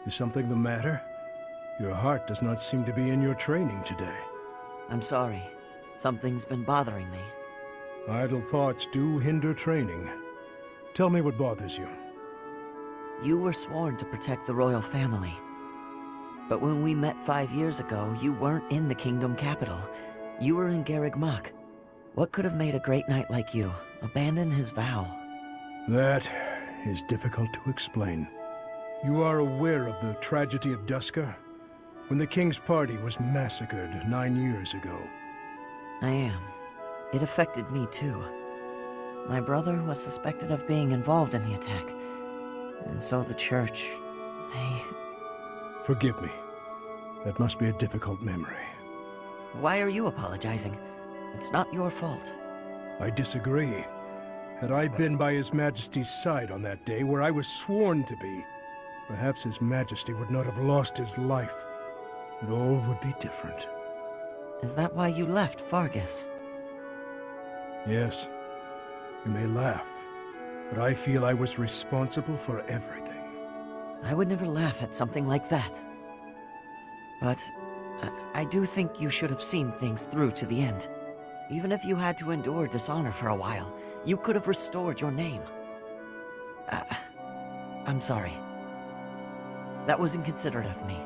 Is something the matter? Your heart does not seem to be in your training today. I'm sorry. Something's been bothering me. Idle thoughts do hinder training. Tell me what bothers you. You were sworn to protect the royal family. But when we met 5 years ago, you weren't in the kingdom capital. You were in Garreg Mach. What could have made a great knight like you abandon his vow? That is difficult to explain. You are aware of the tragedy of Dusker? When the king's party was massacred 9 years ago. I am. It affected me too. My brother was suspected of being involved in the attack. And so the church, they... Forgive me. That must be a difficult memory. Why are you apologizing? It's not your fault. I disagree. Had I been by His Majesty's side on that day where I was sworn to be, perhaps His Majesty would not have lost his life, and all would be different. Is that why you left Fargus? Yes. You may laugh, but I feel I was responsible for everything. I would never laugh at something like that. But I do think you should have seen things through to the end. Even if you had to endure dishonor for a while, you could have restored your name. I'm sorry. That was inconsiderate of me.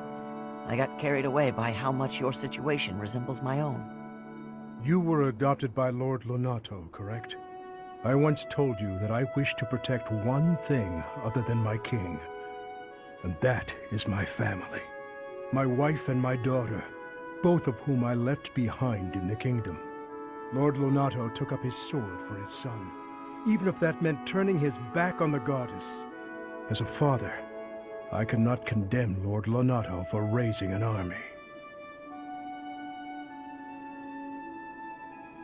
I got carried away by how much your situation resembles my own. You were adopted by Lord Lonato, correct? I once told you that I wish to protect one thing other than my king. And that is my family. My wife and my daughter, both of whom I left behind in the kingdom. Lord Lonato took up his sword for his son, even if that meant turning his back on the goddess. As a father, I cannot condemn Lord Lonato for raising an army.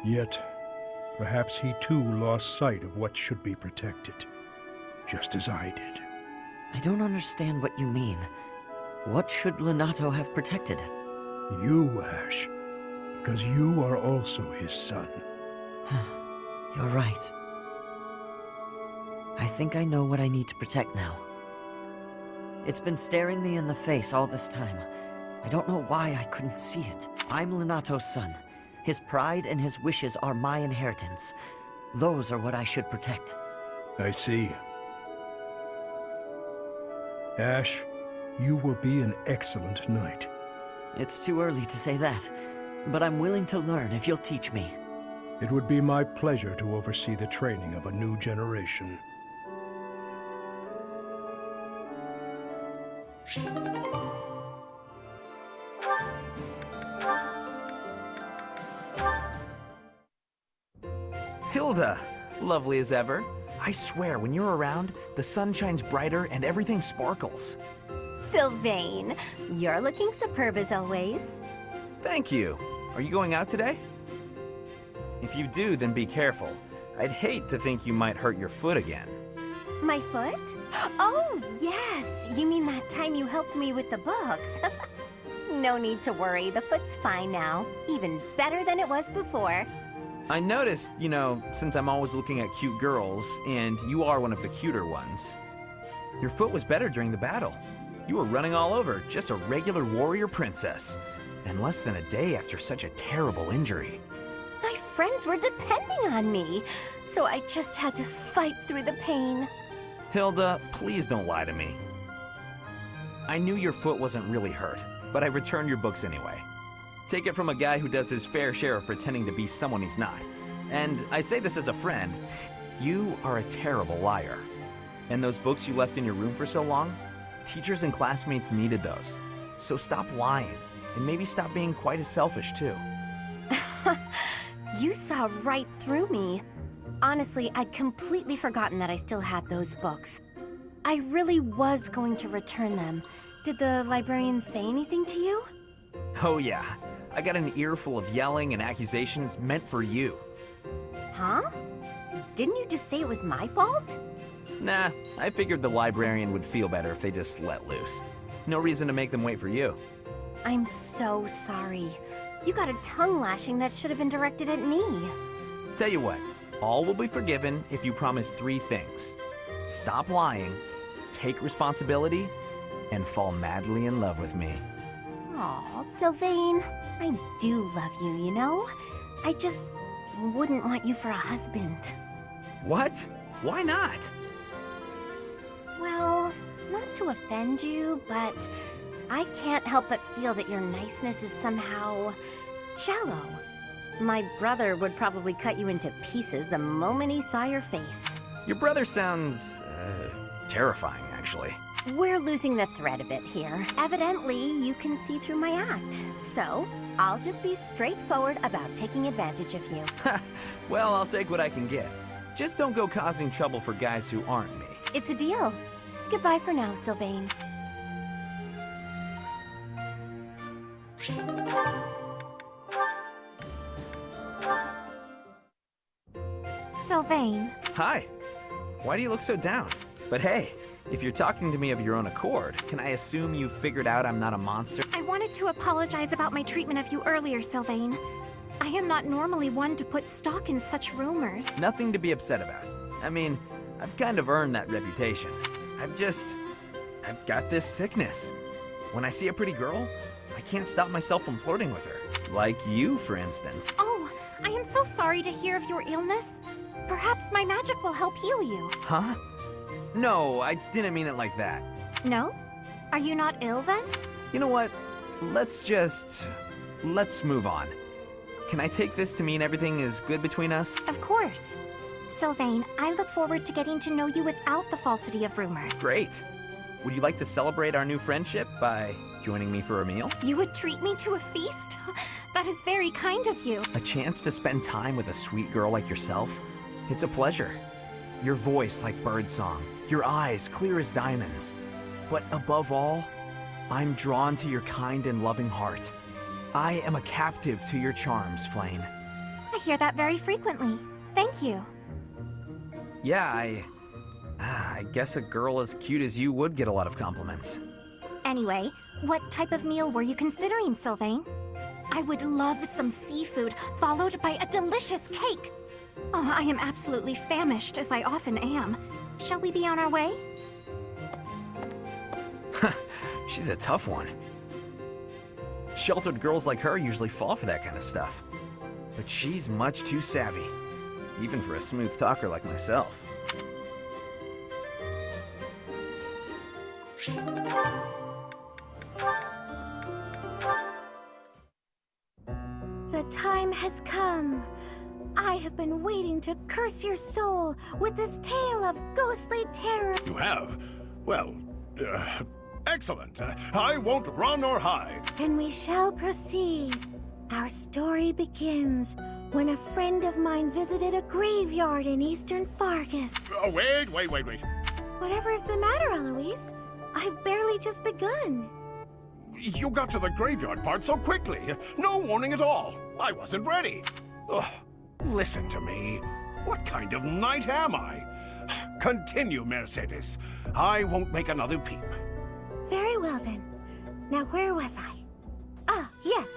Yet, perhaps he too lost sight of what should be protected, just as I did. I don't understand what you mean. What should Lonato have protected? You, Ash, because you are also his son. You're right. I think I know what I need to protect now. It's been staring me in the face all this time. I don't know why I couldn't see it. I'm Lonato's son. His pride and his wishes are my inheritance. Those are what I should protect. I see. Ash, you will be an excellent knight. It's too early to say that, but I'm willing to learn if you'll teach me. It would be my pleasure to oversee the training of a new generation. Hilda! Lovely as ever. I swear, when you're around, the sun shines brighter and everything sparkles. Sylvain, you're looking superb as always. Thank you. Are you going out today? If you do, then be careful. I'd hate to think you might hurt your foot again. My foot? Oh, yes! You mean that time you helped me with the books? No need to worry, the foot's fine now. Even better than it was before. I noticed, since I'm always looking at cute girls, and you are one of the cuter ones, your foot was better during the battle. You were running all over, just a regular warrior princess. And less than a day after such a terrible injury. My friends were depending on me, so I just had to fight through the pain. Hilda, please don't lie to me. I knew your foot wasn't really hurt, but I returned your books anyway. Take it from a guy who does his fair share of pretending to be someone he's not. And I say this as a friend, you are a terrible liar. And those books you left in your room for so long, teachers and classmates needed those. So stop lying, and maybe stop being quite as selfish too. You saw right through me. Honestly, I'd completely forgotten that I still had those books. I really was going to return them. Did the librarian say anything to you? Oh yeah, I got an earful of yelling and accusations meant for you. Huh? Didn't you just say it was my fault? Nah, I figured the librarian would feel better if they just let loose. No reason to make them wait for you. I'm so sorry. You got a tongue lashing that should have been directed at me. Tell you what, all will be forgiven if you promise 3 things. Stop lying, take responsibility, and fall madly in love with me. Aw, Sylvain, I do love you, you know? I just wouldn't want you for a husband. What? Why not? Well, not to offend you, but I can't help but feel that your niceness is somehow shallow. My brother would probably cut you into pieces the moment he saw your face. Your brother sounds, terrifying, actually. We're losing the thread a bit here. Evidently, you can see through my act. So, I'll just be straightforward about taking advantage of you. Well, I'll take what I can get. Just don't go causing trouble for guys who aren't me. It's a deal. Goodbye for now, Sylvain. Sylvain. Hi. Why do you look so down? But hey, if you're talking to me of your own accord, can I assume you figured out I'm not a monster? I wanted to apologize about my treatment of you earlier, Sylvain. I am not normally one to put stock in such rumors. Nothing to be upset about. I mean, I've kind of earned that reputation. I've got this sickness. When I see a pretty girl, I can't stop myself from flirting with her. Like you, for instance. Oh, I am so sorry to hear of your illness. Perhaps my magic will help heal you. Huh? No, I didn't mean it like that. No? Are you not ill then? You know what? Let's move on. Can I take this to mean everything is good between us? Of course. Sylvain, I look forward to getting to know you without the falsity of rumor. Great. Would you like to celebrate our new friendship by joining me for a meal? You would treat me to a feast? That is very kind of you. A chance to spend time with a sweet girl like yourself? It's a pleasure. Your voice like birdsong, your eyes clear as diamonds. But above all, I'm drawn to your kind and loving heart. I am a captive to your charms, Flame. I hear that very frequently. Thank you. Yeah, I guess a girl as cute as you would get a lot of compliments. Anyway, what type of meal were you considering, Sylvain? I would love some seafood, followed by a delicious cake. Oh, I am absolutely famished, as I often am. Shall we be on our way? She's a tough one. Sheltered girls like her usually fall for that kind of stuff. But she's much too savvy, even for a smooth talker like myself. The time has come. I have been waiting to curse your soul with this tale of ghostly terror. You have? Well, excellent. I won't run or hide. And we shall proceed. Our story begins when a friend of mine visited a graveyard in eastern Fargus. Oh, wait. Whatever is the matter, Eloise? I've barely just begun. You got to the graveyard part so quickly. No warning at all. I wasn't ready. Ugh. Listen to me. What kind of knight am I? Continue, Mercedes. I won't make another peep. Very well then. Now where was I? Ah, yes.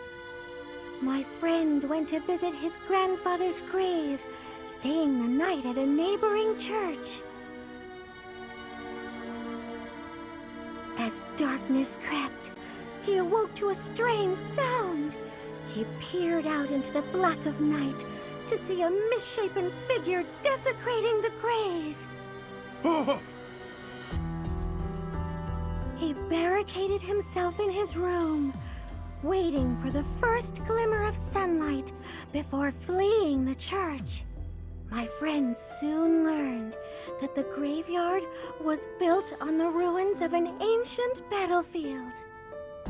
My friend went to visit his grandfather's grave, staying the night at a neighboring church. As darkness crept, he awoke to a strange sound. He peered out into the black of night to see a misshapen figure desecrating the graves. He barricaded himself in his room, waiting for the first glimmer of sunlight before fleeing the church. My friend soon learned that the graveyard was built on the ruins of an ancient battlefield.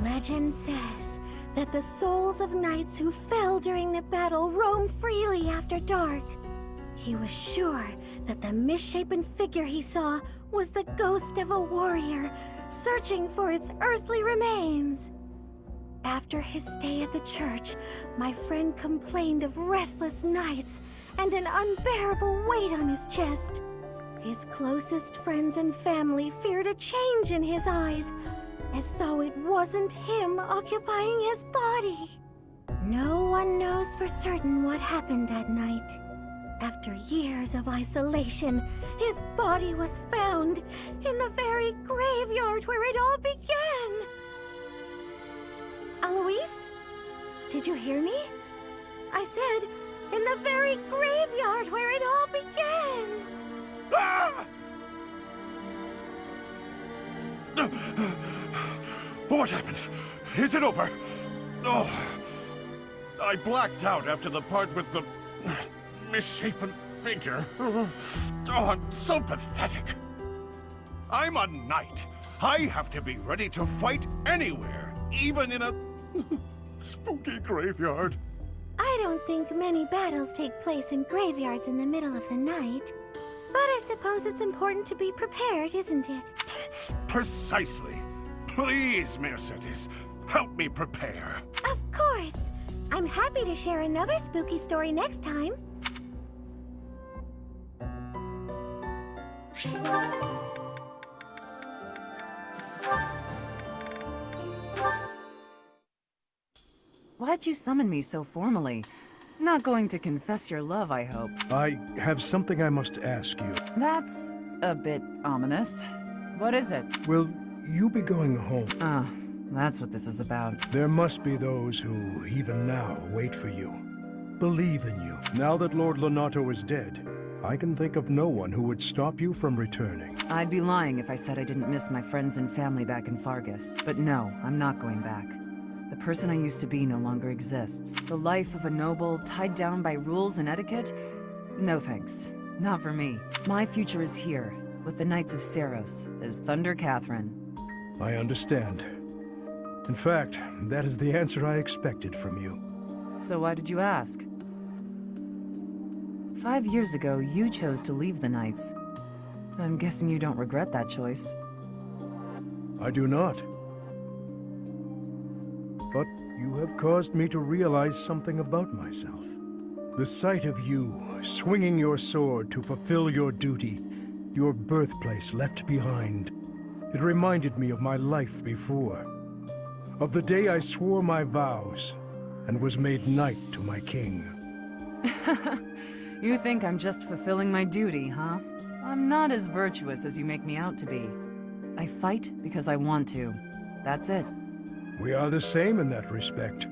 Legend says that the souls of knights who fell during the battle roam freely after dark. He was sure that the misshapen figure he saw was the ghost of a warrior searching for its earthly remains. After his stay at the church, my friend complained of restless nights and an unbearable weight on his chest. His closest friends and family feared a change in his eyes, as though it wasn't him occupying his body. No one knows for certain what happened that night. After years of isolation, his body was found in the very graveyard where it all began. Alois? Did you hear me? I said, in the very graveyard where it all began. Ah! What happened? Is it over? Oh, I blacked out after the part with the misshapen figure. Oh, I'm so pathetic. I'm a knight. I have to be ready to fight anywhere, even in a spooky graveyard. I don't think many battles take place in graveyards in the middle of the night. But I suppose it's important to be prepared, isn't it? Precisely. Please, Mercedes, help me prepare. Of course! I'm happy to share another spooky story next time. Why'd you summon me so formally? Not going to confess your love, I hope. I have something I must ask you. That's a bit ominous. What is it? Will you be going home? Ah, that's what this is about. There must be those who, even now, wait for you. Believe in you. Now that Lord Lonato is dead, I can think of no one who would stop you from returning. I'd be lying if I said I didn't miss my friends and family back in Fargus. But no, I'm not going back. The person I used to be no longer exists. The life of a noble, tied down by rules and etiquette? No thanks. Not for me. My future is here, with the Knights of Seros, as Thunder Catherine. I understand. In fact, that is the answer I expected from you. So why did you ask? 5 years ago, you chose to leave the Knights. I'm guessing you don't regret that choice. I do not. But you have caused me to realize something about myself. The sight of you, swinging your sword to fulfill your duty, your birthplace left behind. It reminded me of my life before. Of the day I swore my vows, and was made knight to my king. You think I'm just fulfilling my duty, huh? I'm not as virtuous as you make me out to be. I fight because I want to. That's it. We are the same in that respect.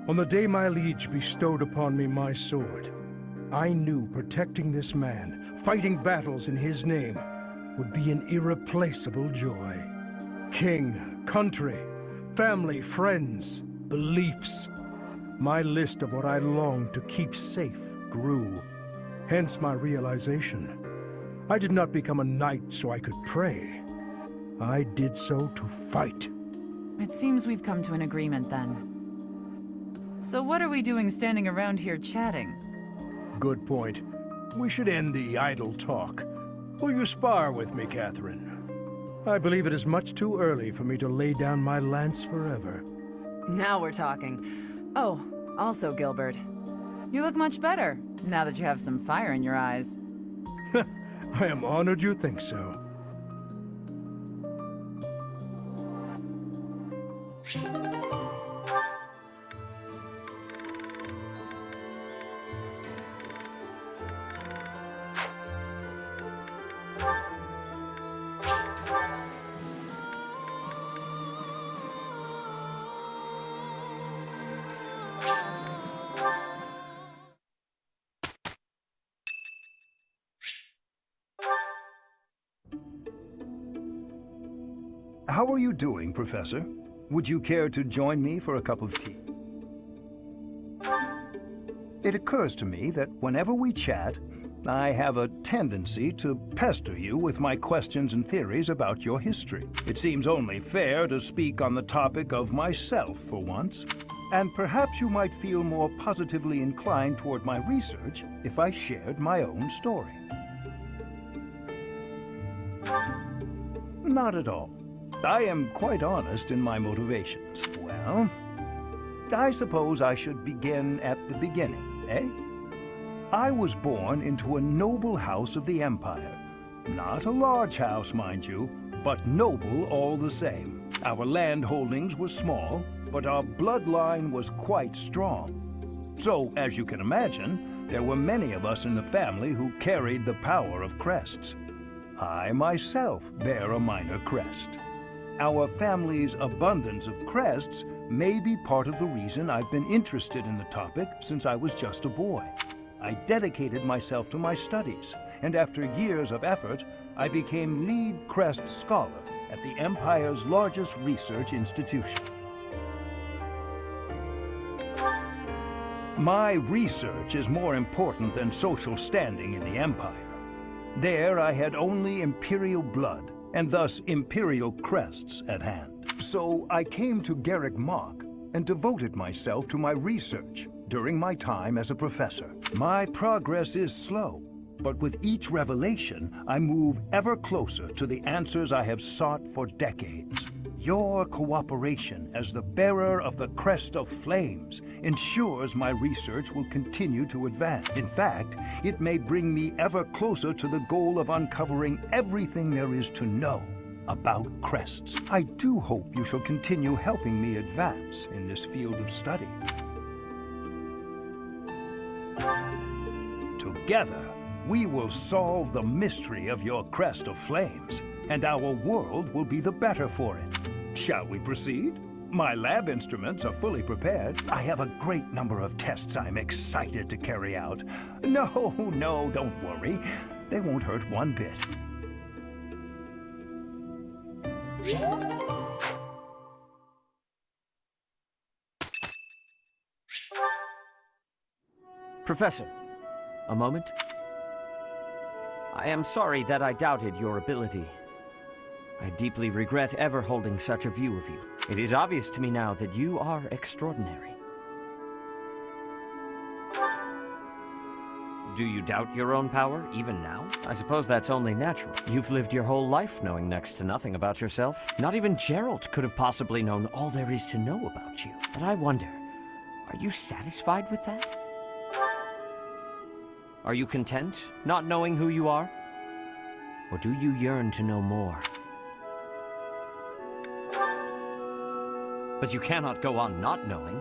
On the day my liege bestowed upon me my sword, I knew protecting this man, fighting battles in his name, would be an irreplaceable joy. King, country, family, friends, beliefs. My list of what I longed to keep safe grew. Hence my realization. I did not become a knight so I could pray. I did so to fight. It seems we've come to an agreement then. So what are we doing standing around here chatting? Good point. We should end the idle talk. Will you spar with me, Catherine? I believe it is much too early for me to lay down my lance forever. Now we're talking. Oh, also Gilbert. You look much better, now that you have some fire in your eyes. I am honored you think so. How are you doing, Professor? Would you care to join me for a cup of tea? It occurs to me that whenever we chat, I have a tendency to pester you with my questions and theories about your history. It seems only fair to speak on the topic of myself for once, and perhaps you might feel more positively inclined toward my research if I shared my own story. Not at all. I am quite honest in my motivations. Well, I suppose I should begin at the beginning, eh? I was born into a noble house of the Empire. Not a large house, mind you, but noble all the same. Our land holdings were small, but our bloodline was quite strong. So, as you can imagine, there were many of us in the family who carried the power of crests. I myself bear a minor crest. Our family's abundance of crests may be part of the reason I've been interested in the topic since I was just a boy. I dedicated myself to my studies, and after years of effort, I became lead crest scholar at the Empire's largest research institution. My research is more important than social standing in the Empire. There I had only Imperial blood, and thus Imperial crests at hand. So I came to Garrick Mach and devoted myself to my research during my time as a professor. My progress is slow, but with each revelation, I move ever closer to the answers I have sought for decades. Your cooperation as the bearer of the Crest of Flames ensures my research will continue to advance. In fact, it may bring me ever closer to the goal of uncovering everything there is to know about crests. I do hope you shall continue helping me advance in this field of study. Together, we will solve the mystery of your Crest of Flames, and our world will be the better for it. Shall we proceed? My lab instruments are fully prepared. I have a great number of tests I'm excited to carry out. No, don't worry. They won't hurt one bit. Professor, a moment. I am sorry that I doubted your ability. I deeply regret ever holding such a view of you. It is obvious to me now that you are extraordinary. Do you doubt your own power, even now? I suppose that's only natural. You've lived your whole life knowing next to nothing about yourself. Not even Geralt could have possibly known all there is to know about you. But I wonder, are you satisfied with that? Are you content, not knowing who you are? Or do you yearn to know more? But you cannot go on not knowing,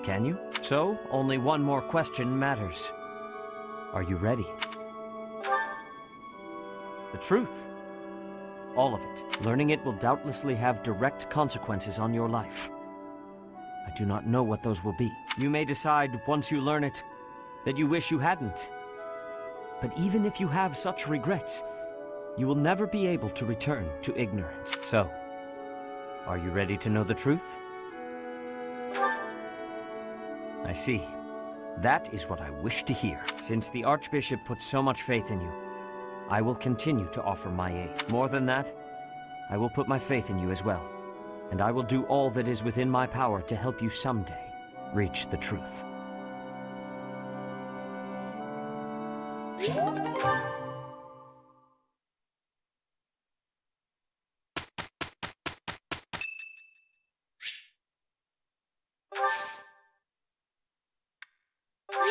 can you? So, only one more question matters. Are you ready? The truth. All of it. Learning it will doubtlessly have direct consequences on your life. I do not know what those will be. You may decide, once you learn it, that you wish you hadn't. But even if you have such regrets, you will never be able to return to ignorance. So, are you ready to know the truth? I see. That is what I wish to hear. Since the Archbishop put so much faith in you, I will continue to offer my aid. More than that, I will put my faith in you as well. And I will do all that is within my power to help you someday reach the truth.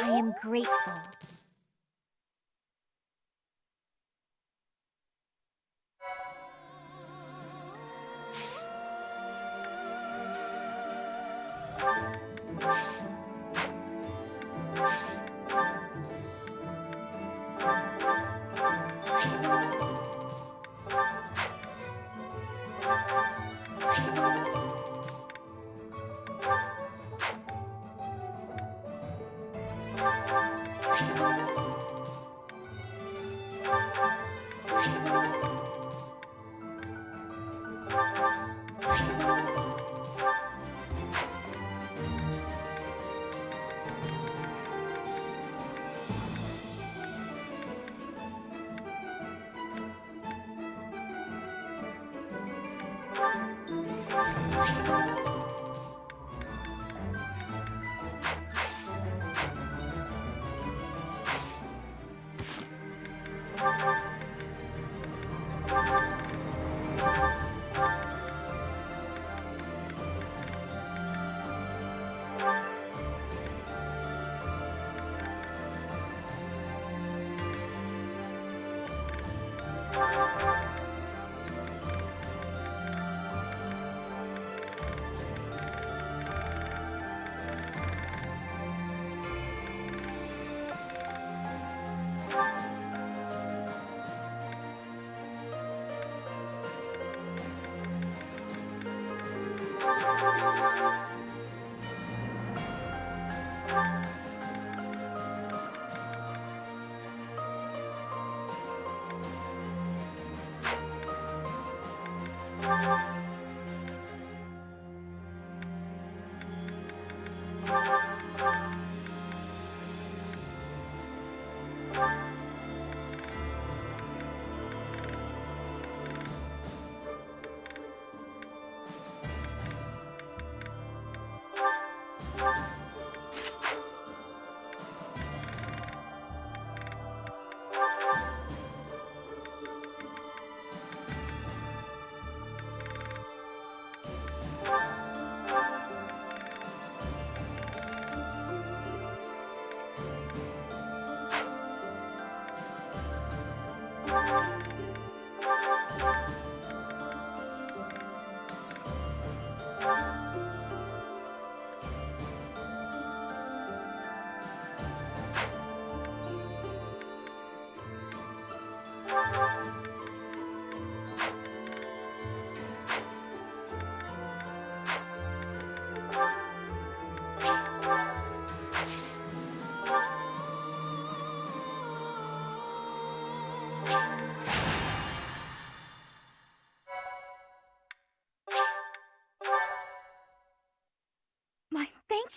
I am grateful.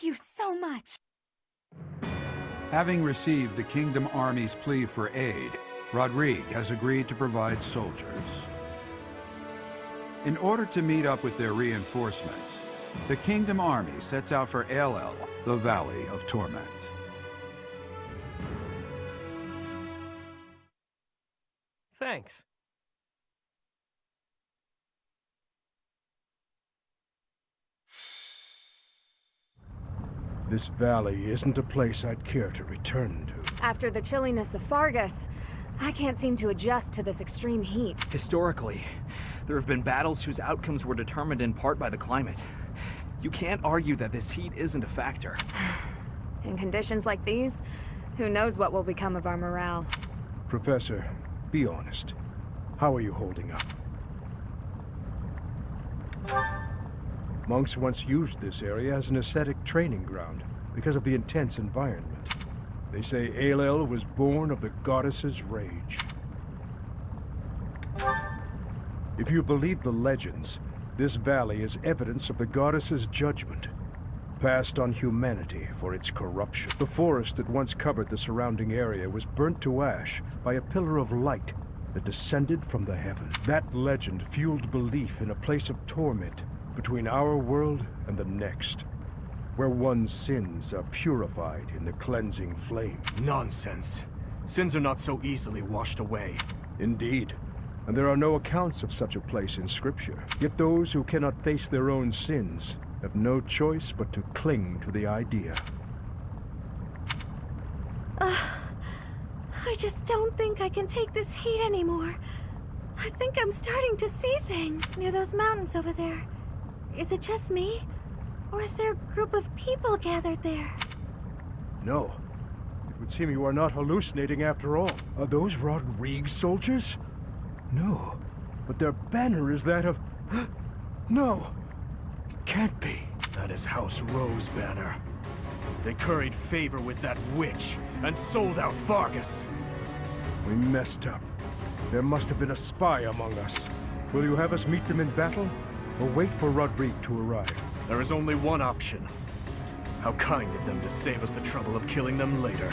Thank you so much. Having received the Kingdom Army's plea for aid, Rodrigue has agreed to provide soldiers. In order to meet up with their reinforcements, the Kingdom Army sets out for Aelel, the Valley of Torment. Thanks. This valley isn't a place I'd care to return to. After the chilliness of Fargus, I can't seem to adjust to this extreme heat. Historically, there have been battles whose outcomes were determined in part by the climate. You can't argue that this heat isn't a factor. In conditions like these, who knows what will become of our morale. Professor, be honest. How are you holding up? Monks once used this area as an ascetic training ground because of the intense environment. They say Aelel was born of the goddess's rage. If you believe the legends, this valley is evidence of the goddess's judgment, passed on humanity for its corruption. The forest that once covered the surrounding area was burnt to ash by a pillar of light that descended from the heaven. That legend fueled belief in a place of torment between our world and the next, where one's sins are purified in the cleansing flame. Nonsense. Sins are not so easily washed away. Indeed, and there are no accounts of such a place in Scripture. Yet those who cannot face their own sins have no choice but to cling to the idea. I just don't think I can take this heat anymore. I think I'm starting to see things near those mountains over there. Is it just me? Or is there a group of people gathered there? No. It would seem you are not hallucinating after all. Are those Rodrigue soldiers? No. But their banner is that of... No! It can't be. That is House Rowe's banner. They curried favor with that witch and sold out Fargus. We messed up. There must have been a spy among us. Will you have us meet them in battle? Or wait for Rodrigue to arrive? There is only one option. How kind of them to save us the trouble of killing them later.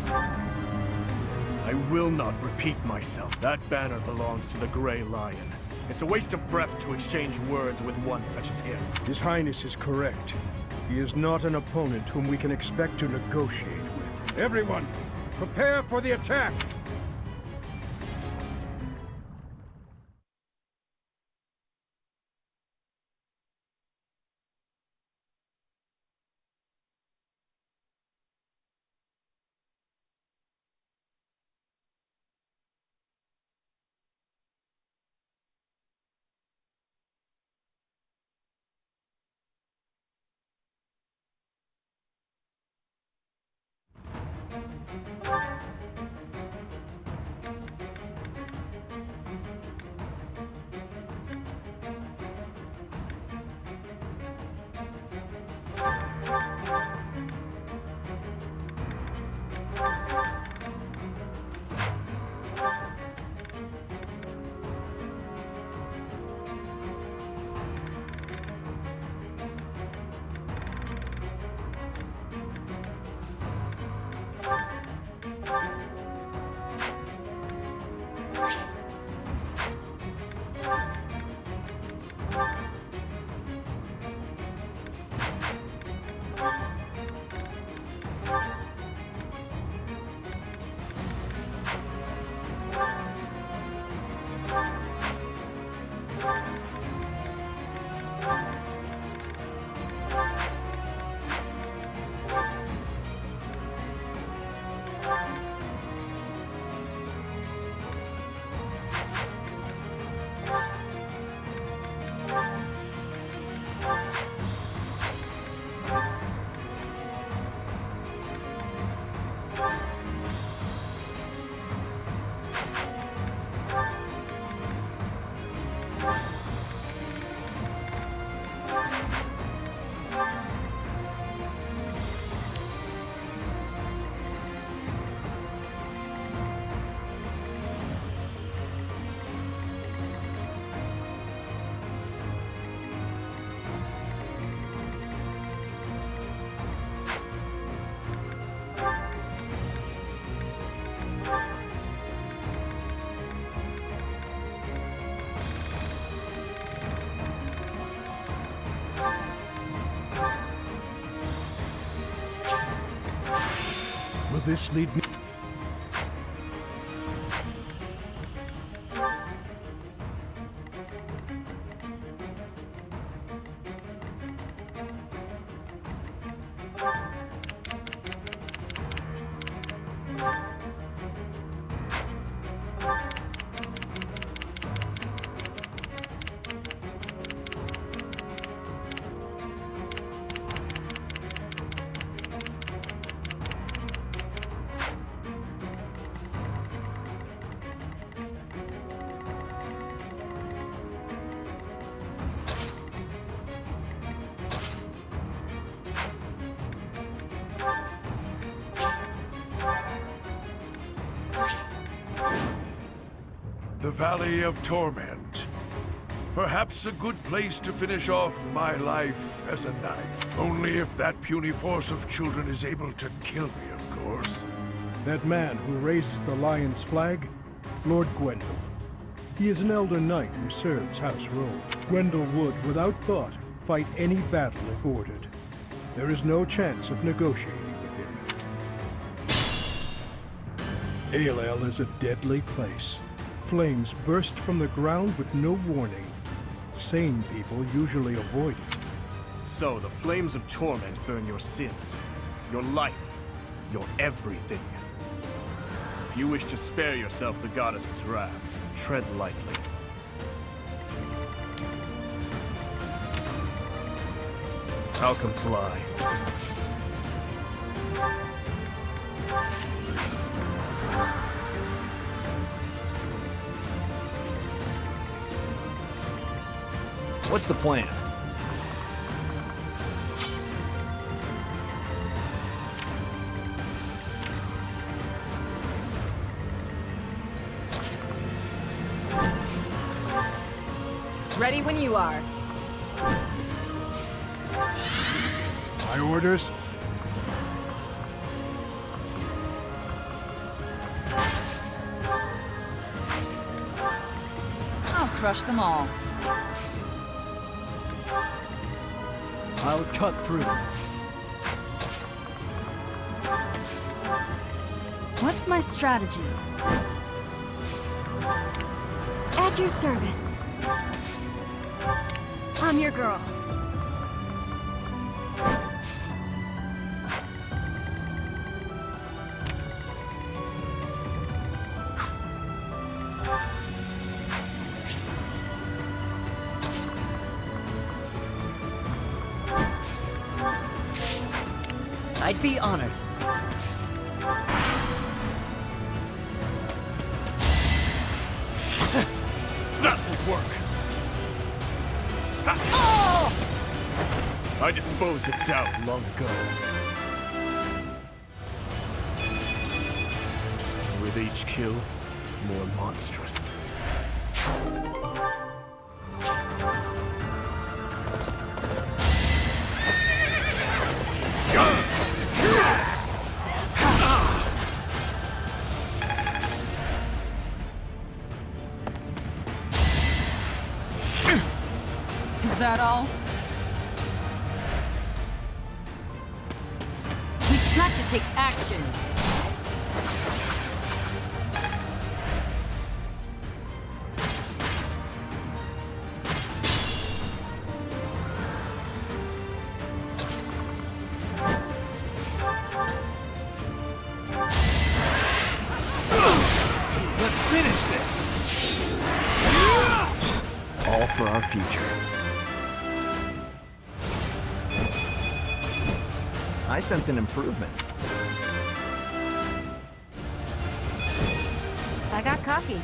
I will not repeat myself. That banner belongs to the Grey Lion. It's a waste of breath to exchange words with one such as him. His Highness is correct. He is not an opponent whom we can expect to negotiate with. Everyone, prepare for the attack! Will this lead me? The Valley of Torment. Perhaps a good place to finish off my life as a knight. Only if that puny force of children is able to kill me, of course. That man who raises the lion's flag? Lord Gwendol. He is an elder knight who serves House Roll. Gwendol would, without thought, fight any battle if ordered. There is no chance of negotiating with him. Aelel is a deadly place. Flames burst from the ground with no warning. Sane people usually avoid it. So, the flames of torment burn your sins, your life, your everything. If you wish to spare yourself the goddess's wrath, tread lightly. I'll comply. What's the plan? Ready when you are. My orders? I'll crush them all. I'll cut through. What's my strategy? At your service. I'm your girl. I'd be honored. That will work. I disposed of doubt long ago. With each kill, more monstrous. Is that all? We've got to take action. Let's finish this! All for our future. I sense an improvement. I got coffee.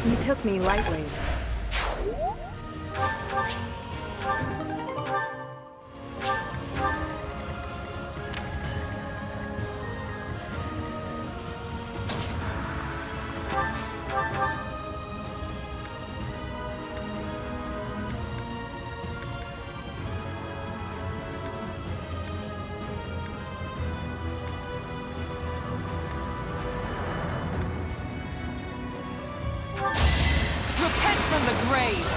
You took me lightly. from the grave!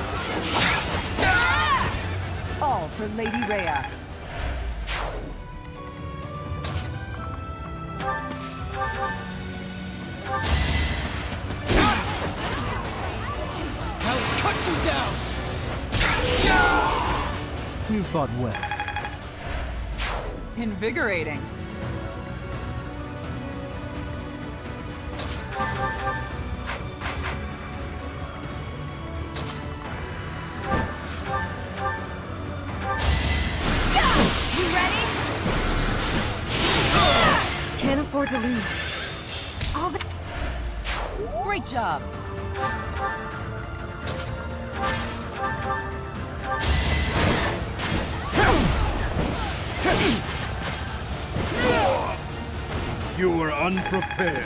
All for Lady Rhea. I'll cut you down! You fought well. Invigorating. You ready? Can't afford to lose. All the... Great job. You were unprepared.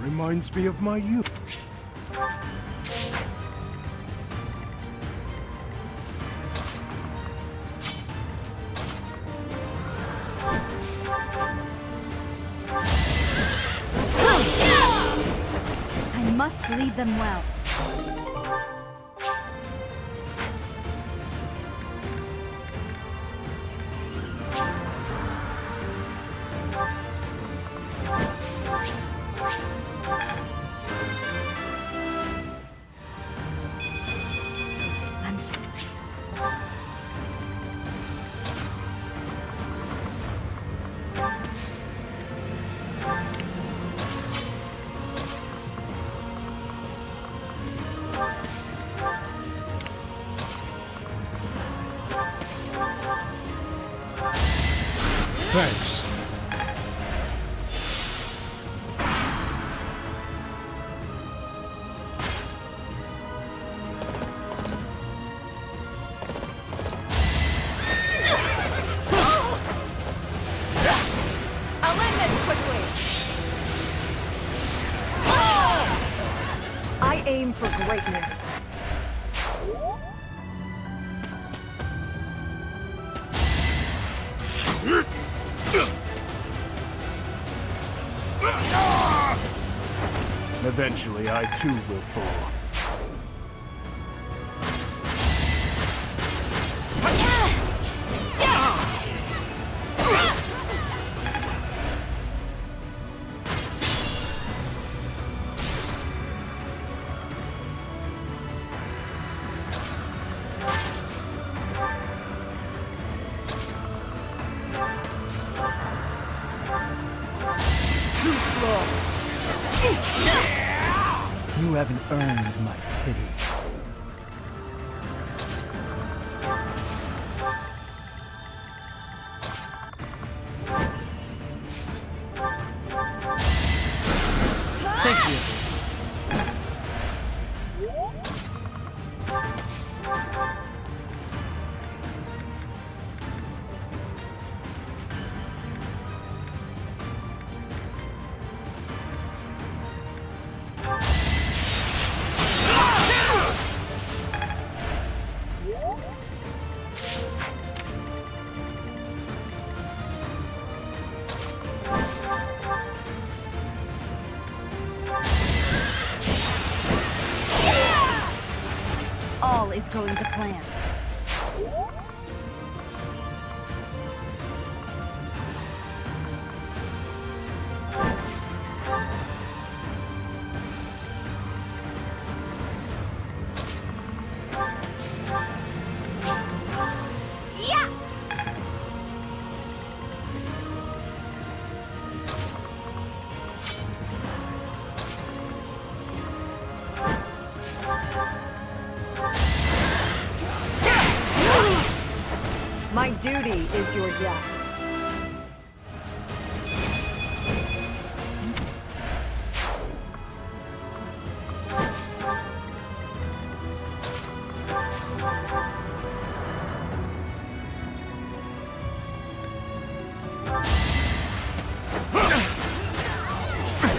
Reminds me of my youth. I must lead them well. Thanks. I'll end this quickly! I aim for greatness. Eventually, I too will fall. Too slow. You haven't earned my pity. Thank you. All is going to plan. Yeah! My duty is your death.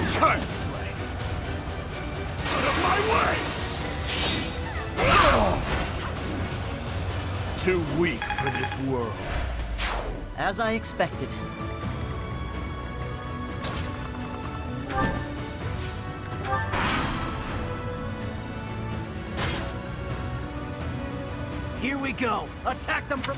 Child's play! Out of my way! Too weak for this world. As I expected. Here we go! Attack them from...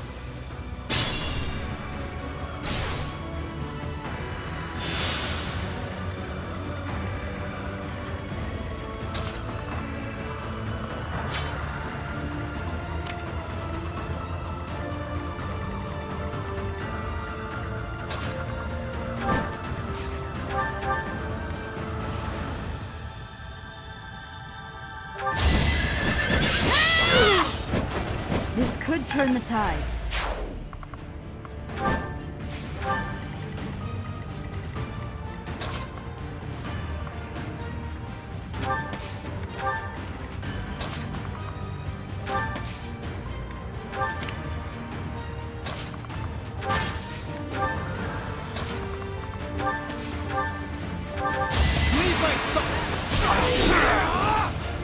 This could turn the tides.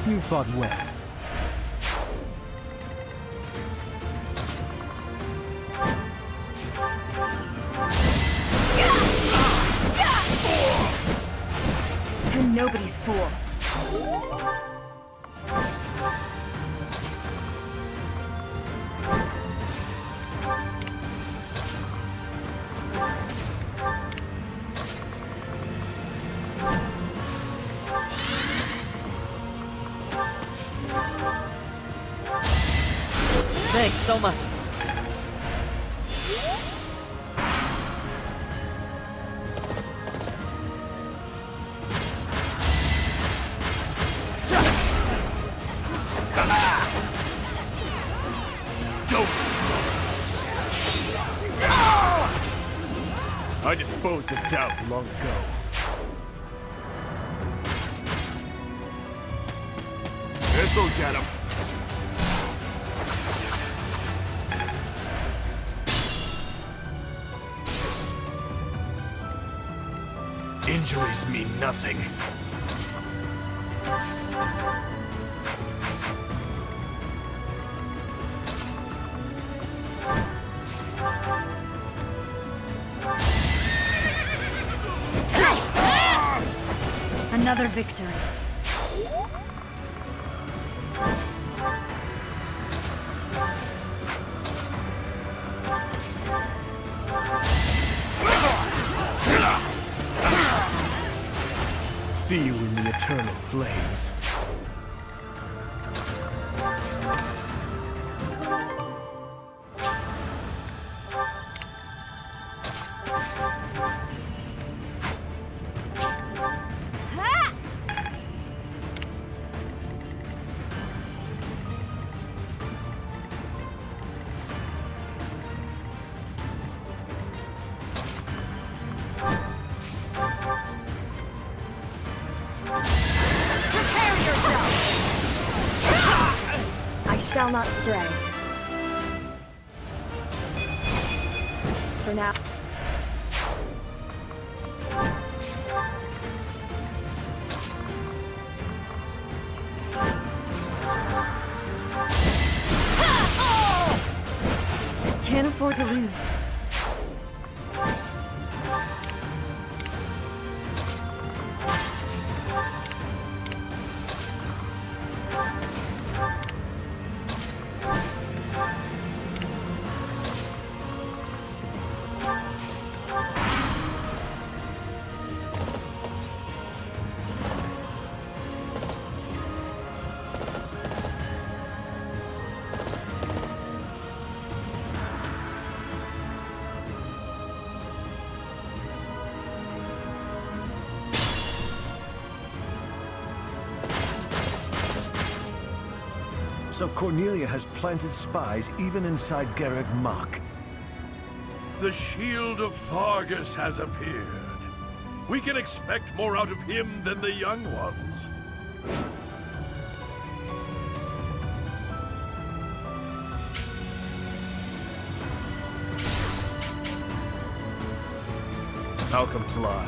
You fought well. And nobody's fool. Thanks so much. I disposed of doubt long ago. This'll get him. Injuries mean nothing. Another victory. See you in the eternal flames. I shall not stray. For now. Can't afford to lose. So Cornelia has planted spies even inside Garreg Mach. The shield of Fargus has appeared. We can expect more out of him than the young ones. I'll comply.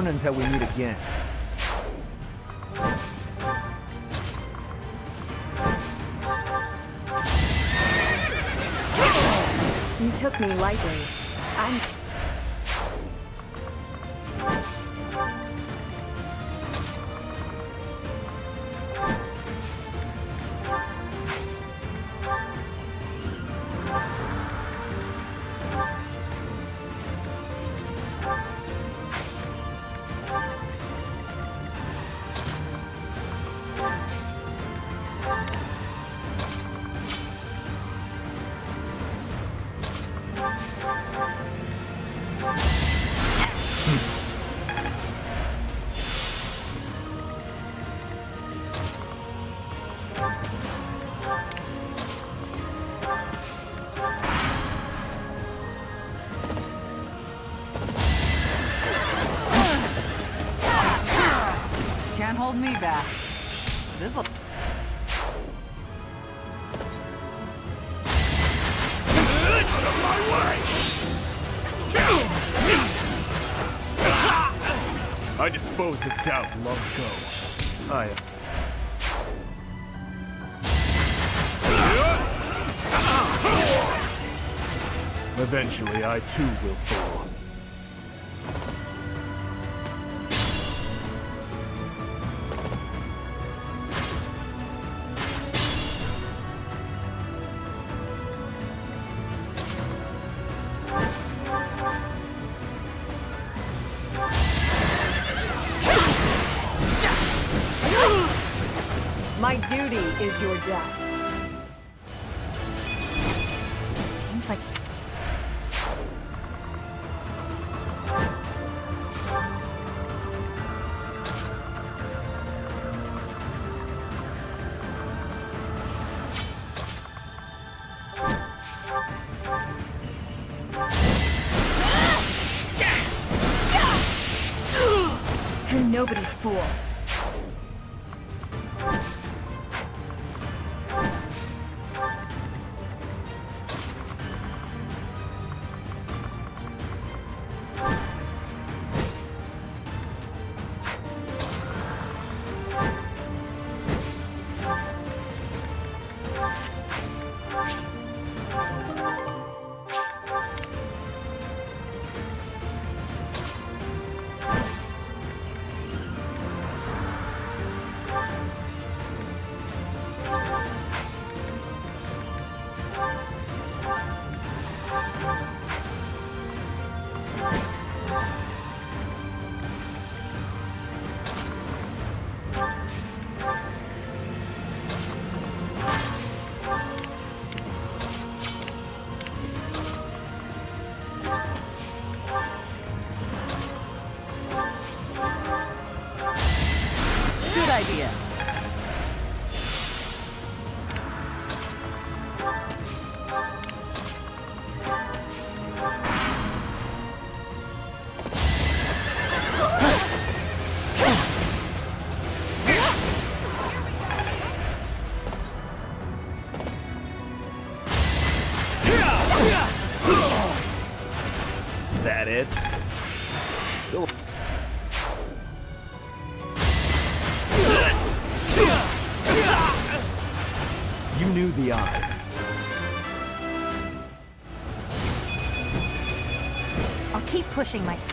learn until we meet again. You took me lightly. I'm... Can't hold me back. This'll... I disposed of doubt long ago. Eventually, I too will fall. My duty is your death. Seems like And nobody's fool. Good idea. That it? Still... You knew the odds. I'll keep pushing myself.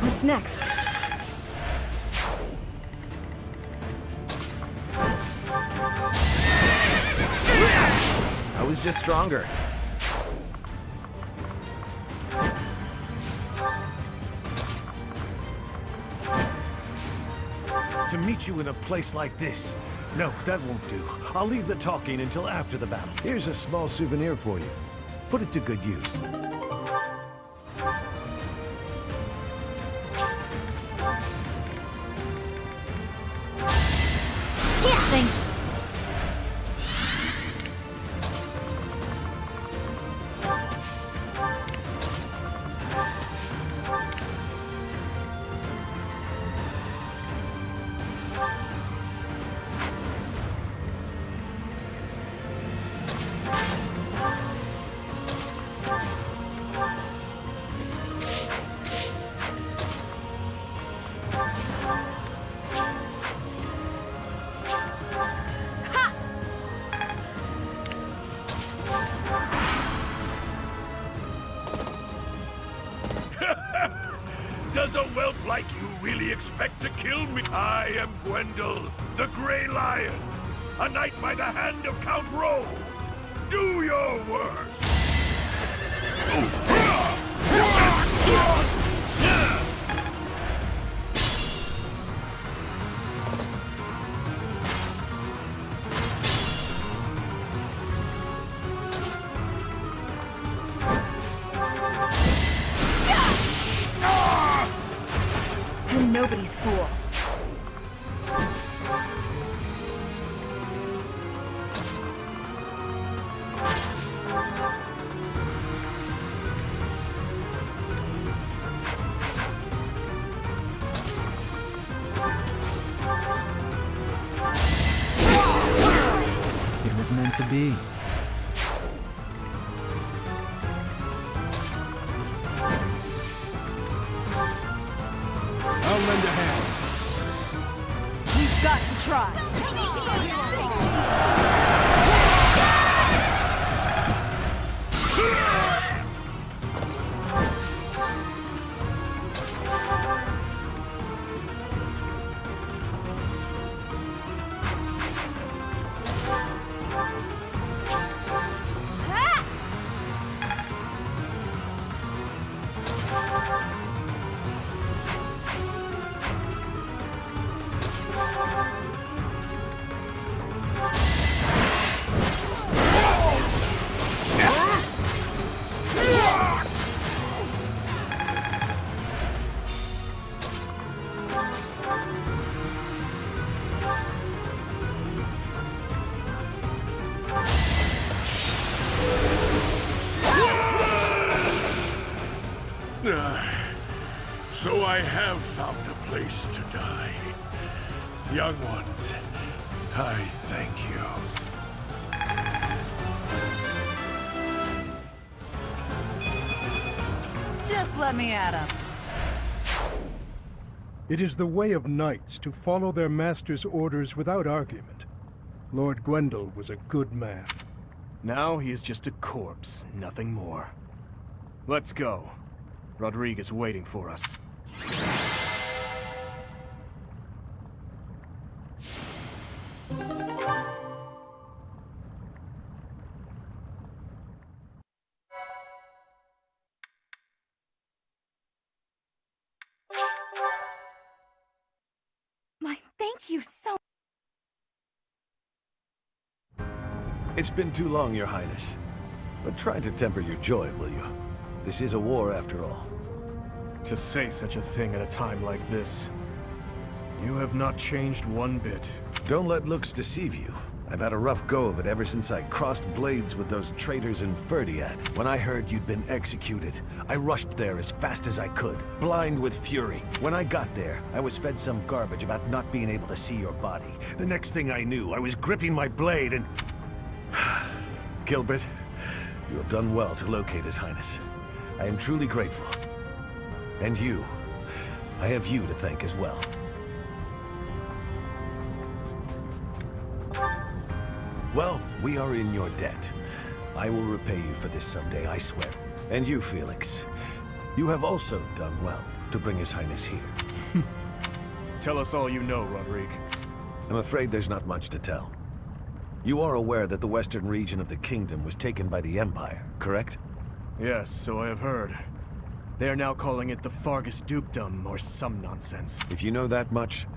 What's next? I was just stronger. To meet you in a place like this. No, that won't do. I'll leave the talking until after the battle. Here's a small souvenir for you. Put it to good use. Thank you. Does a whelp like you really expect to kill me? I am Gwendol, the Grey Lion, a knight by the hand of Count Rowe. Do your worst! And nobody's fool. It was meant to be. I'll lend a hand. We've got to try. So I have found a place to die. Young ones, I thank you. Just let me at him. It is the way of knights to follow their master's orders without argument. Lord Gwendol was a good man. Now he is just a corpse, nothing more. Let's go. Rodrigue is waiting for us. Thank you so. It's been too long, Your Highness. But try to temper your joy, will you? This is a war, after all. To say such a thing at a time like this. You have not changed one bit. Don't let looks deceive you. I've had a rough go of it ever since I crossed blades with those traitors in Ferdiad. When I heard you'd been executed, I rushed there as fast as I could, blind with fury. When I got there, I was fed some garbage about not being able to see your body. The next thing I knew, I was gripping my blade and... Gilbert, you have done well to locate His Highness. I am truly grateful. And you, I have you to thank as well. Well, we are in your debt. I will repay you for this someday, I swear. And you, Felix, you have also done well to bring His Highness here. Tell us all you know, Rodrigue. I'm afraid there's not much to tell. You are aware that the western region of the kingdom was taken by the Empire, correct? Yes, so I have heard. They are now calling it the Fargus Dukedom, or some nonsense. If you know that much,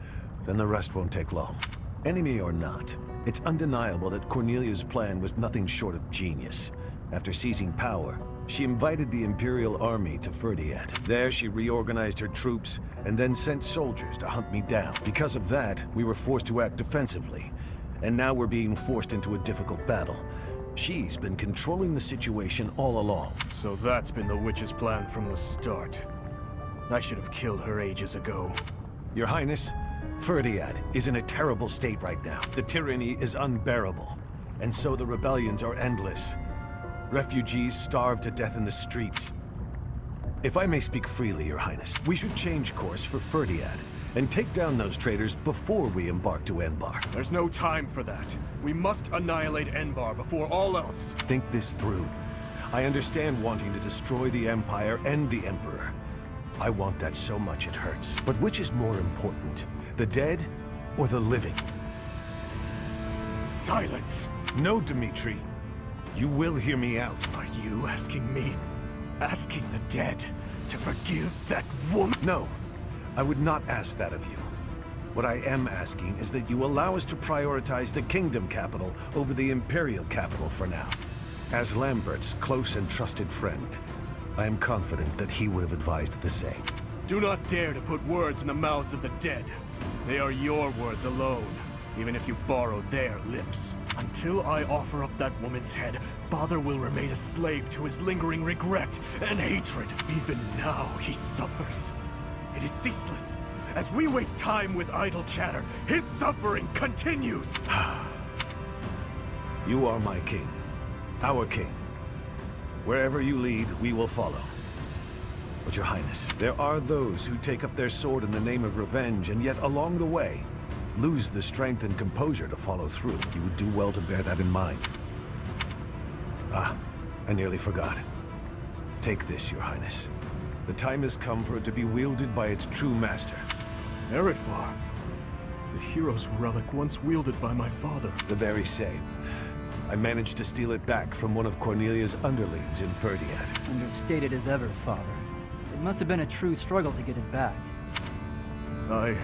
then the rest won't take long. Enemy or not, it's undeniable that Cornelia's plan was nothing short of genius. After seizing power, she invited the Imperial Army to Ferdiat. There she reorganized her troops and then sent soldiers to hunt me down. Because of that, we were forced to act defensively, and now we're being forced into a difficult battle. She's been controlling the situation all along. So that's been the witch's plan from the start. I should have killed her ages ago. Your Highness, Ferdiat is in a terrible state right now. The tyranny is unbearable, and so the rebellions are endless. Refugees starve to death in the streets. If I may speak freely, Your Highness, we should change course for Ferdiat and take down those traitors before we embark to Enbar. There's no time for that. We must annihilate Enbar before all else. Think this through. I understand wanting to destroy the Empire and the Emperor. I want that so much it hurts. But which is more important, the dead or the living? Silence! No, Dmitri. You will hear me out. Are you asking me? Asking the dead to forgive that woman? No, I would not ask that of you. What I am asking is that you allow us to prioritize the Kingdom capital over the Imperial capital for now. As Lambert's close and trusted friend, I am confident that he would have advised the same. Do not dare to put words in the mouths of the dead. They are your words alone, even if you borrow their lips. Until I offer up that woman's head, Father will remain a slave to his lingering regret and hatred. Even now, he suffers. It is ceaseless. As we waste time with idle chatter, his suffering continues. You are my king. Our king. Wherever you lead, we will follow. But Your Highness, there are those who take up their sword in the name of revenge, and yet along the way, lose the strength and composure to follow through. You would do well to bear that in mind. Ah, I nearly forgot. Take this, Your Highness. The time has come for it to be wielded by its true master. Eretvar. The hero's relic once wielded by my father. The very same. I managed to steal it back from one of Cornelia's underlings in Ferdiat. Understated as ever, Father. It must have been a true struggle to get it back. I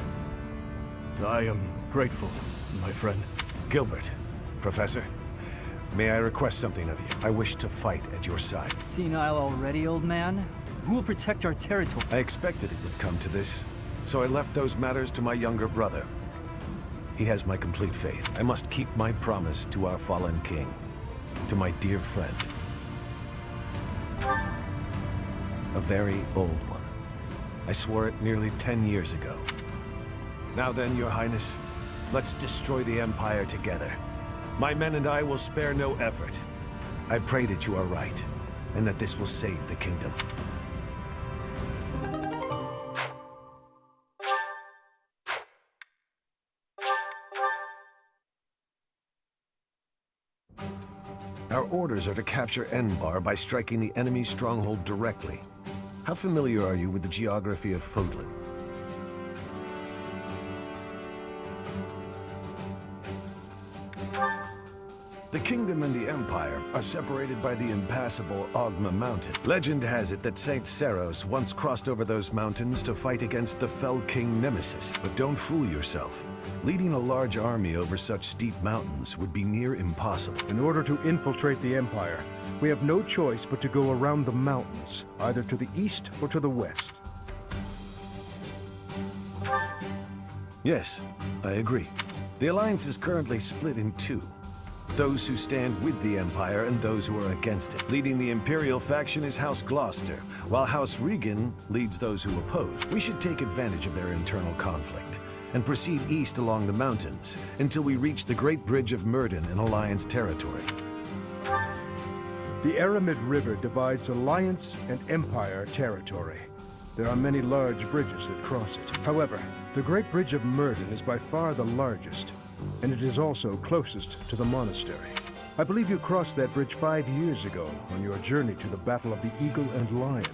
am grateful, my friend. Gilbert, Professor, may I request something of you? I wish to fight at your side. Senile already, old man? Who will protect our territory? I expected it would come to this, so I left those matters to my younger brother. He has my complete faith. I must keep my promise to our fallen king, to my dear friend. A very old one. I swore it nearly 10 years ago. Now then, Your Highness, let's destroy the Empire together. My men and I will spare no effort. I pray that you are right, and that this will save the kingdom. Our orders are to capture Enbar by striking the enemy's stronghold directly. How familiar are you with the geography of Fodlan? The kingdom and the empire are separated by the impassable Ogma Mountain. Legend has it that Saint Seros once crossed over those mountains to fight against the fell king Nemesis. But don't fool yourself. Leading a large army over such steep mountains would be near impossible. In order to infiltrate the Empire, we have no choice but to go around the mountains, either to the east or to the west. Yes, I agree. The Alliance is currently split in two. Those who stand with the Empire and those who are against it. Leading the Imperial faction is House Gloucester, while House Regan leads those who oppose. We should take advantage of their internal conflict and proceed east along the mountains until we reach the Great Bridge of Myrden in Alliance territory. The Aramid River divides Alliance and Empire territory. There are many large bridges that cross it. However, the Great Bridge of Myrden is by far the largest, and it is also closest to the monastery. I believe you crossed that bridge 5 years ago on your journey to the Battle of the Eagle and Lion.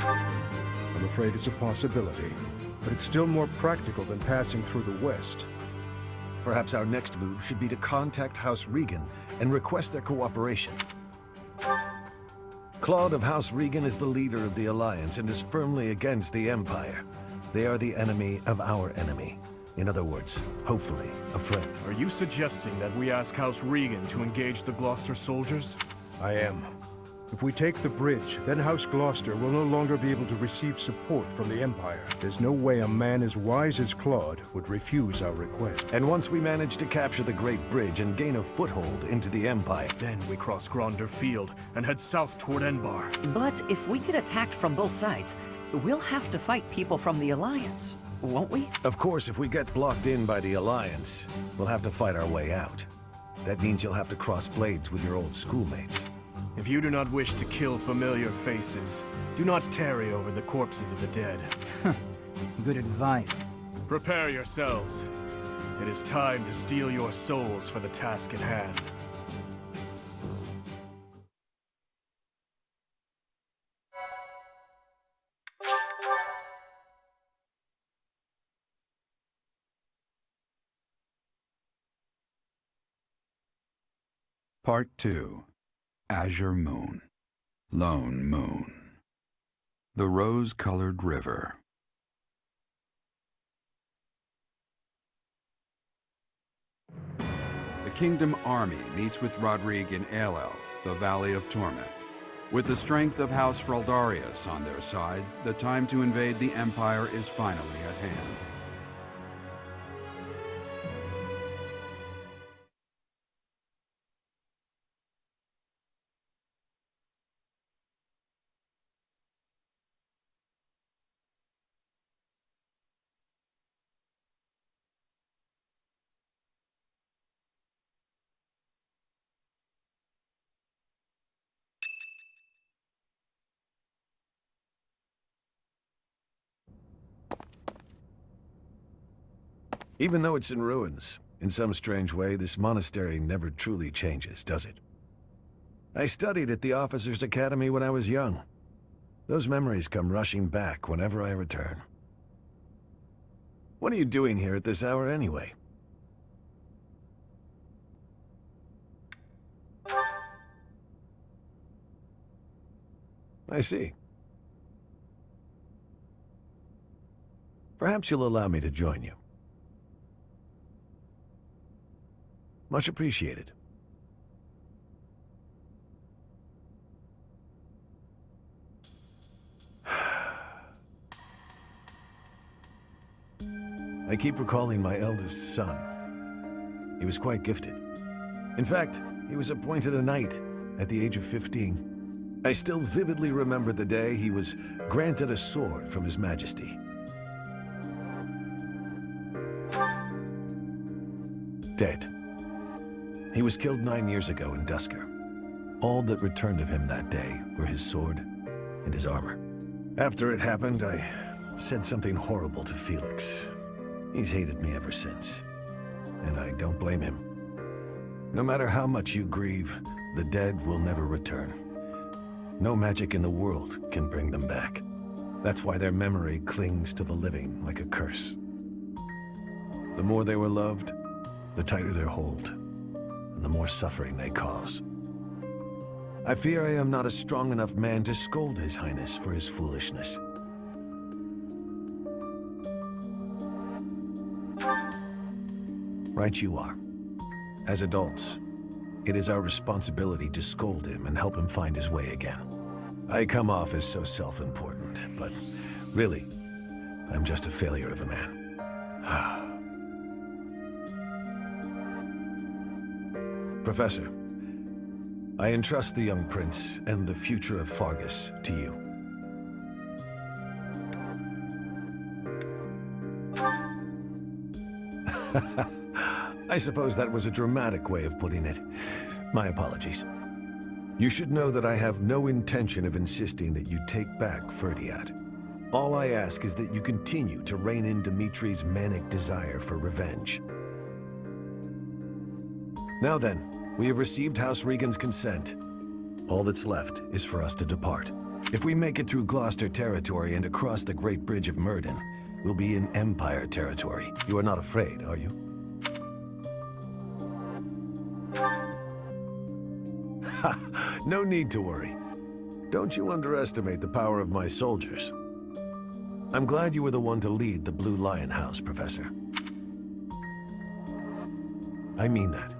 I'm afraid it's a possibility, but it's still more practical than passing through the west. Perhaps our next move should be to contact House Regan and request their cooperation. Claude of House Regan is the leader of the Alliance and is firmly against the Empire. They are the enemy of our enemy. In other words, hopefully, a friend. Are you suggesting that we ask House Regan to engage the Gloucester soldiers? I am. If we take the bridge, then House Gloucester will no longer be able to receive support from the Empire. There's no way a man as wise as Claude would refuse our request. And once we manage to capture the Great Bridge and gain a foothold into the Empire... Then we cross Gronder Field and head south toward Enbar. But if we get attacked from both sides, we'll have to fight people from the Alliance, won't we? Of course, if we get blocked in by the Alliance, we'll have to fight our way out. That means you'll have to cross blades with your old schoolmates. If you do not wish to kill familiar faces, do not tarry over the corpses of the dead. Good advice. Prepare yourselves. It is time to steal your souls for the task at hand. Part 2. Azure Moon. Lone Moon. The Rose-Colored River. The Kingdom Army meets with Rodrigue in Aelel, the Valley of Torment. With the strength of House Fraldarius on their side, the time to invade the Empire is finally at hand. Even though it's in ruins, in some strange way, this monastery never truly changes, does it? I studied at the Officers' Academy when I was young. Those memories come rushing back whenever I return. What are you doing here at this hour anyway? I see. Perhaps you'll allow me to join you. Much appreciated. I keep recalling my eldest son. He was quite gifted. In fact, he was appointed a knight at the age of 15. I still vividly remember the day he was granted a sword from His Majesty. Dead. He was killed 9 years ago in Dusker. All that returned of him that day were his sword and his armor. After it happened, I said something horrible to Felix. He's hated me ever since, and I don't blame him. No matter how much you grieve, the dead will never return. No magic in the world can bring them back. That's why their memory clings to the living like a curse. The more they were loved, the tighter their hold, and the more suffering they cause. I fear I am not a strong enough man to scold His Highness for his foolishness. Right you are. As adults, it is our responsibility to scold him and help him find his way again. I come off as so self-important, but really, I'm just a failure of a man. Professor, I entrust the young prince and the future of Fargus to you. I suppose that was a dramatic way of putting it. My apologies. You should know that I have no intention of insisting that you take back Ferdiad. All I ask is that you continue to rein in Dimitri's manic desire for revenge. Now then, we have received House Regan's consent. All that's left is for us to depart. If we make it through Gloucester territory and across the Great Bridge of Myrddin, we'll be in Empire territory. You are not afraid, are you? Ha! No need to worry. Don't you underestimate the power of my soldiers. I'm glad you were the one to lead the Blue Lion House, Professor. I mean that.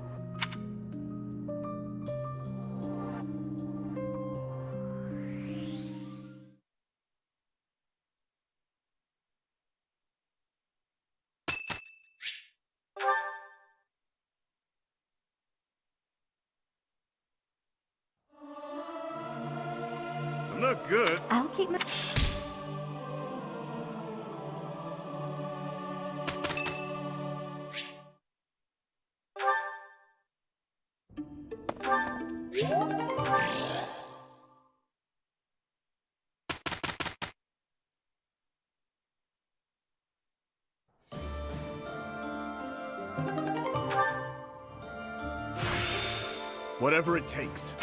I'm not good. I'll keep my... Whatever it takes.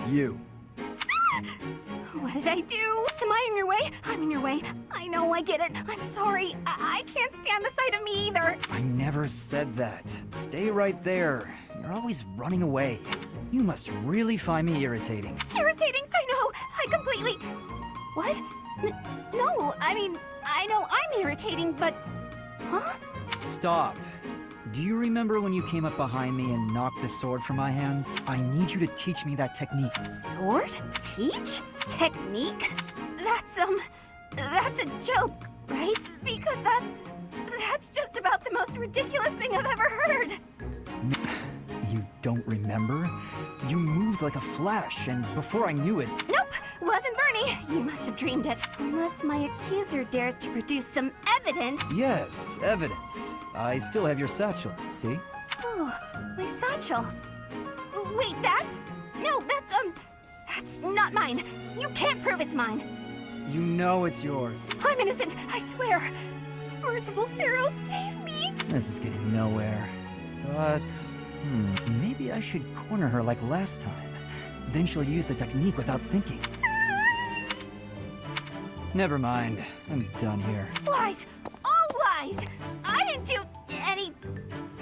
You. What did I do? Am I in your way? I'm in your way. I know, I get it. I'm sorry. I can't stand the sight of me either. I never said that. Stay right there. You're always running away. You must really find me irritating. Irritating? I know. I completely... What? No, I mean, I know I'm irritating, but... Huh? Stop. Do you remember when you came up behind me and knocked the sword from my hands? I need you to teach me that technique. Sword? Teach? Technique? That's a joke, right? Because that's just about the most ridiculous thing I've ever heard. You don't remember? You moved like a flash, and before I knew it... Nope, wasn't Bernie. You must have dreamed it. Unless my accuser dares to produce some evidence. Yes, evidence. I still have your satchel, see? Oh, my satchel. Wait, that? No, that's not mine. You can't prove it's mine. You know it's yours. I'm innocent, I swear. Merciful Cyril, save me. This is getting nowhere. But, maybe I should corner her like last time. Then she'll use the technique without thinking. Never mind. I'm done here. Lies! All lies! I didn't do any...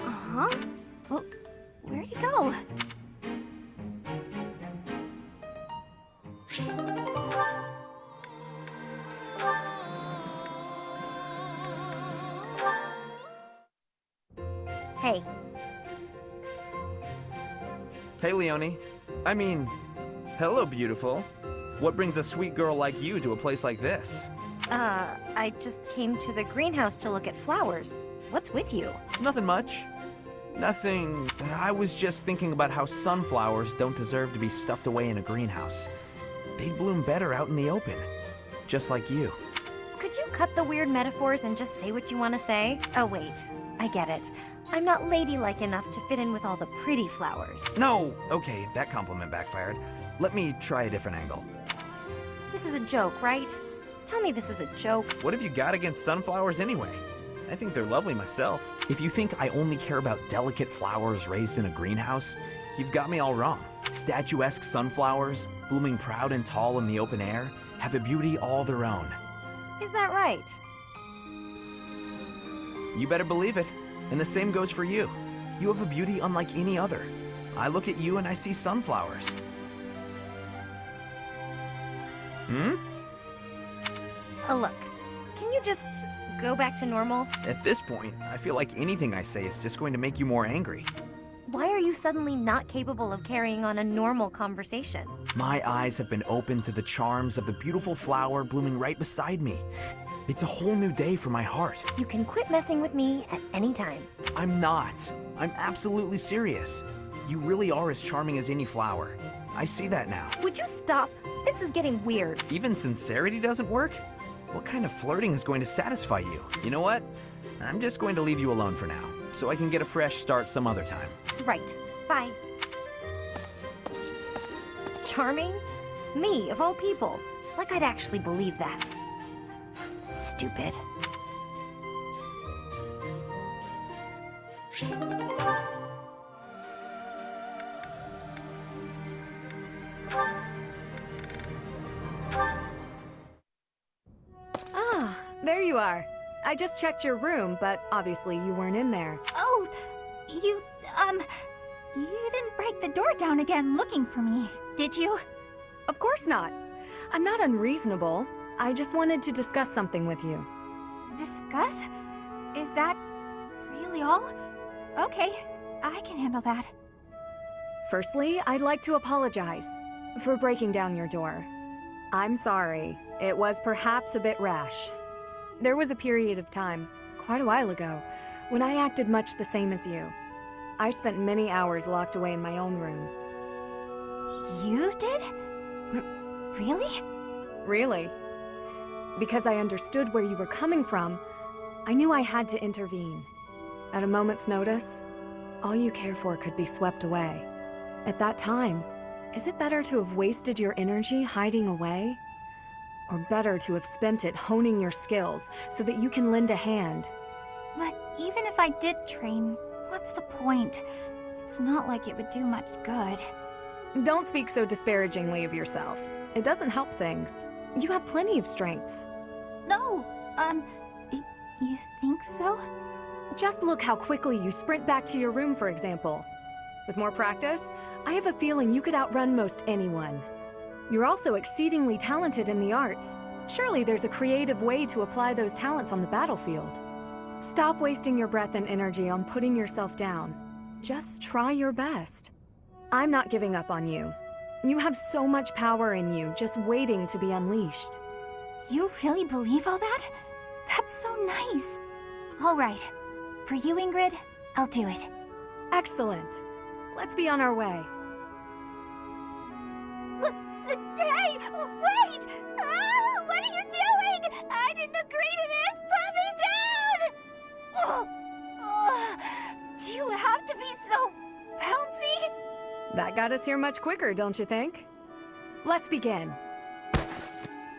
Uh-huh? Well, where'd he go? Hey. Hey, Leonie. I mean, hello, beautiful. What brings a sweet girl like you to a place like this? I just came to the greenhouse to look at flowers. What's with you? Nothing much. Nothing. I was just thinking about how sunflowers don't deserve to be stuffed away in a greenhouse. They bloom better out in the open. Just like you. Could you cut the weird metaphors and just say what you want to say? Oh, wait. I get it. I'm not ladylike enough to fit in with all the pretty flowers. No! Okay, that compliment backfired. Let me try a different angle. This is a joke, right? Tell me this is a joke. What have you got against sunflowers anyway? I think they're lovely myself. If you think I only care about delicate flowers raised in a greenhouse, you've got me all wrong. Statuesque sunflowers, blooming proud and tall in the open air, have a beauty all their own. Is that right? You better believe it. And the same goes for you. You have a beauty unlike any other. I look at you and I see sunflowers. Look, can you just go back to normal? At this point, I feel like anything I say is just going to make you more angry. Why are you suddenly not capable of carrying on a normal conversation? My eyes have been opened to the charms of the beautiful flower blooming right beside me. It's a whole new day for my heart. You can quit messing with me at any time. I'm not. I'm absolutely serious. You really are as charming as any flower. I see that now. Would you stop? This is getting weird. Even sincerity doesn't work? What kind of flirting is going to satisfy you? You know what? I'm just going to leave you alone for now, so I can get a fresh start some other time. Right. Bye. Charming? Me, of all people. Like I'd actually believe that. Stupid. Ah, there you are. I just checked your room, but obviously you weren't in there. Oh, you didn't break the door down again looking for me, did you? Of course not. I'm not unreasonable. I just wanted to discuss something with you. Discuss? Is that really all? Okay, I can handle that. Firstly, I'd like to apologize for breaking down your door. I'm sorry. It was perhaps a bit rash. There was a period of time, quite a while ago, when I acted much the same as you. I spent many hours locked away in my own room. You did? Really? Really? Because I understood where you were coming from, I knew I had to intervene. At a moment's notice, all you care for could be swept away. At that time, is it better to have wasted your energy hiding away? Or better to have spent it honing your skills so that you can lend a hand? But even if I did train, what's the point? It's not like it would do much good. Don't speak so disparagingly of yourself. It doesn't help things. You have plenty of strengths. No, you think so? Just look how quickly you sprint back to your room, for example. With more practice, I have a feeling you could outrun most anyone. You're also exceedingly talented in the arts. Surely there's a creative way to apply those talents on the battlefield. Stop wasting your breath and energy on putting yourself down. Just try your best. I'm not giving up on you. You have so much power in you, just waiting to be unleashed. You really believe all that? That's so nice. All right. For you, Ingrid, I'll do it. Excellent. Let's be on our way. Hey, wait! Ah, what are you doing? I didn't agree to this! Put me down! Do you have to be so bouncy? That got us here much quicker, don't you think? Let's begin.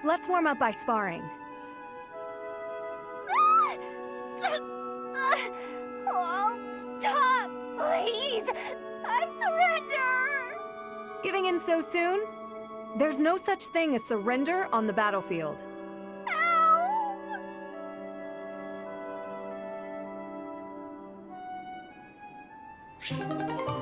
Let's warm up by sparring. Oh, stop! Please! I surrender! Giving in so soon? There's no such thing as surrender on the battlefield. Help!